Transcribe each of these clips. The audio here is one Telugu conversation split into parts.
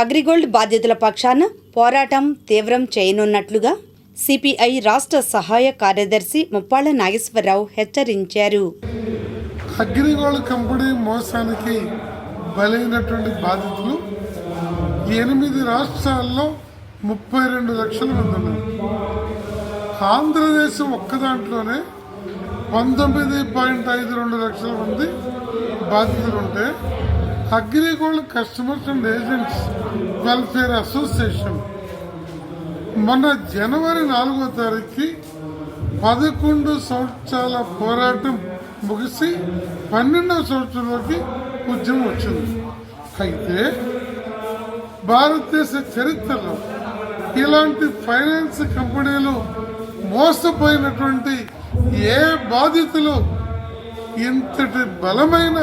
అగ్రిగోల్డ్ బాధితుల పక్షాన పోరాటం తీవ్రం చేయనున్నట్లుగా సిపిఐ రాష్ట్ర సహాయ కార్యదర్శి ముప్పాళ్ల నాగేశ్వరరావు హెచ్చరించారు. అగ్రిగోల్డ్ కంపెనీ మోసానికి బలైనటువంటి బాధితులు 8 రాష్ట్రాల్లో 32 లక్షల మంది ఉన్నారు. ఆంధ్రదేశం ఒక్క దాంట్లోనే 19.52 లక్షల మంది బాధితులు ఉంటే AgriGold customers and agents welfare association మొన్న జనవరి 4వ తారీఖుకి 11 సంవత్సరాల పోరాటం ముగిసి 12వ సంవత్సరంలోకి ఉద్యమం వచ్చింది. అయితే భారతదేశ చరిత్రలో ఇలాంటి ఫైనాన్స్ కంపెనీలు మోసపోయినటువంటి ఏ బాధితులు ఇంతటి బలమైన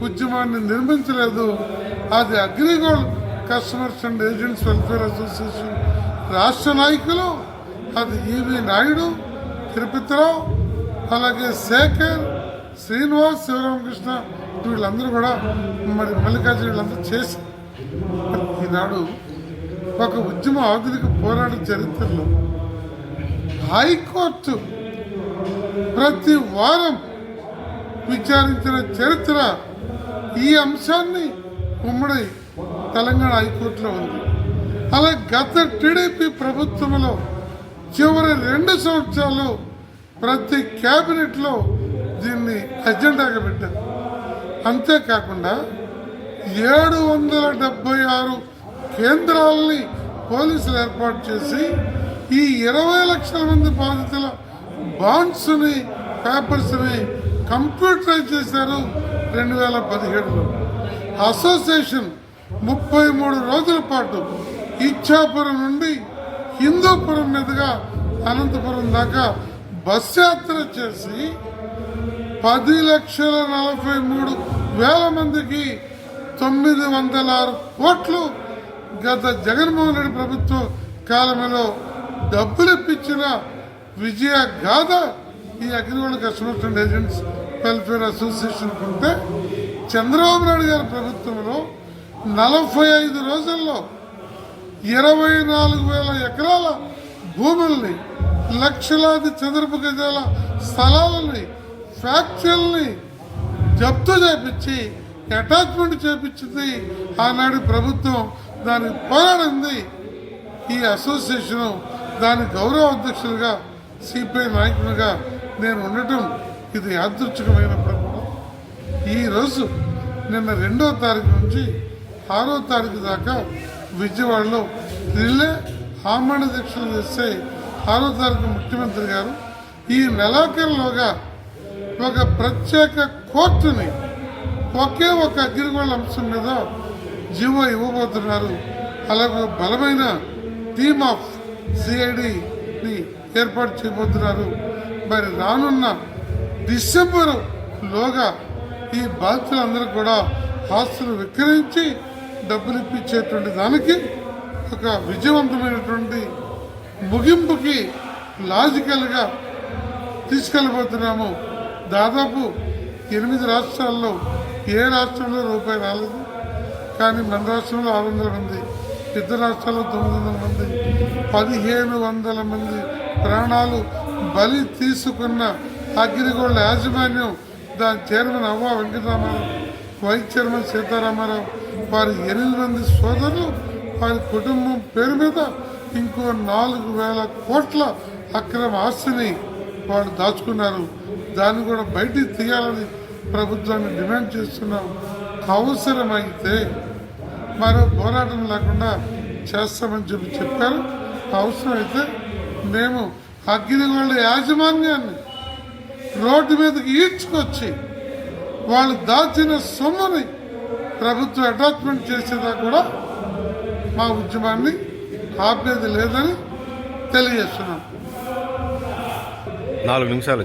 ఉద్యమాన్ని నిర్మించలేదు. అది AgriGold customers and agents welfare association రాష్ట్ర నాయకులు, అది ఈవి నాయుడు, తిరుపతిరావు, అలాగే శేఖర్, శ్రీనివాస్, శివరామకృష్ణ వీళ్ళందరూ కూడా మరి మల్లికార్జున వీళ్ళందరూ చేసి ఈనాడు ఒక ఉద్యమ ఆధునిక పోరాట చరిత్రలో హైకోర్టు ప్రతి వారం విచారించిన చరిత్ర ఈ అంశాన్ని ఉమ్మడి తెలంగాణ హైకోర్టులో ఉంది. అలాగే గత టీడీపీ ప్రభుత్వంలో చివరి 2 సంవత్సరాలు ప్రతి క్యాబినెట్లో దీన్ని అజెండాగా పెట్టారు. అంతేకాకుండా 776 కేంద్రాలని పోలీసులు ఏర్పాటు చేసి ఈ 20 లక్షల మంది బాధితుల బాండ్స్ని, పేపర్స్ని కంప్యూటరైజ్ చేశారు 2017లో. అసోసియేషన్ 33 రోజుల పాటు ఇచ్చాపురం నుండి హిందూపురం మీదుగా అనంతపురం దాకా బస్ యాత్ర చేసి 10,43,000 మందికి 906 కోట్లు గత జగన్మోహన్ రెడ్డి ప్రభుత్వ కాలంలో డబ్బులు ఇప్పించిన విజయ గాథ ఈ AgriGold customers and agents welfare association ఉంటే, చంద్రబాబు నాయుడు గారి ప్రభుత్వంలో 45 రోజుల్లో 24,000 ఎకరాల భూముల్ని, లక్షలాది చదరపు గజాల స్థలాలని, ఫ్యాక్టరీలని జప్తు చేపించి అటాచ్మెంట్ చేపించింది ఆనాడు ప్రభుత్వం. దానికి పోరాడింది ఈ అసోసియేషను. దాని గౌరవ అధ్యక్షులుగా సిపిఐ నాయకునిగా నేను ఉండటం ఇది యాదృచ్ఛికమైనప్పుడు కూడా ఈరోజు నిన్న 2వ తారీఖు నుంచి 6వ తారీఖు దాకా విజయవాడలో రిలే ఆమరణ దీక్షలు చేస్తే 6వ తారీఖు ముఖ్యమంత్రి గారు ఈ నెలాఖరులోగా ఒక ప్రత్యేక కోర్టుని ఒకే ఒక అగ్రిగోల్డ్ అంశం మీద జీవో ఇవ్వబోతున్నారు. అలాగే బలమైన టీమ్ ఆఫ్ సిఐడిని ఏర్పాటు చేయబోతున్నారు. మరి రానున్న డిసెంబరులోగా ఈ బాధితులందరూ కూడా ఆస్తులు విక్రయించి డబ్బులు ఇప్పించేటువంటి దానికి ఒక విజయవంతమైనటువంటి ముగింపుకి లాజికల్గా తీసుకెళ్ళబోతున్నాము. దాదాపు 8 రాష్ట్రాల్లో ఏ రాష్ట్రంలో రూపాయి రాలేదు. కానీ మన రాష్ట్రంలో 600 మంది, ఇతర రాష్ట్రాల్లో 900 మంది, 1,500 మంది ప్రాణాలు బలి తీసుకున్న అగ్రిగోల్డ్ యాజమాన్యం, దాని చైర్మన్ అవ్వ వెంకటరామారావు, వైస్ చైర్మన్ సీతారామారావు, వారి 8 మంది సోదరులు, వారి కుటుంబం పేరు మీద ఇంకో 4,000 కోట్ల అక్రమ ఆస్తిని వాళ్ళు దాచుకున్నారు. దాన్ని కూడా బయటికి తీయాలని ప్రభుత్వాన్ని డిమాండ్ చేస్తున్నాం. అవసరమైతే మరో పోరాటం లేకుండా చేస్తామని చెప్పారు. అవసరమైతే మేము అగ్రిగోల్డ్ యాజమాన్యాన్ని రోడ్డు మీదకి ఈడ్చుకొచ్చి వాళ్ళు దాచిన సొమ్ముని ప్రభుత్వం అటాచ్మెంట్ చేసేదా కూడా మా ఉద్యమాన్ని ఆపేది లేదని తెలియజేస్తున్నాం. 4 నిమిషాలు.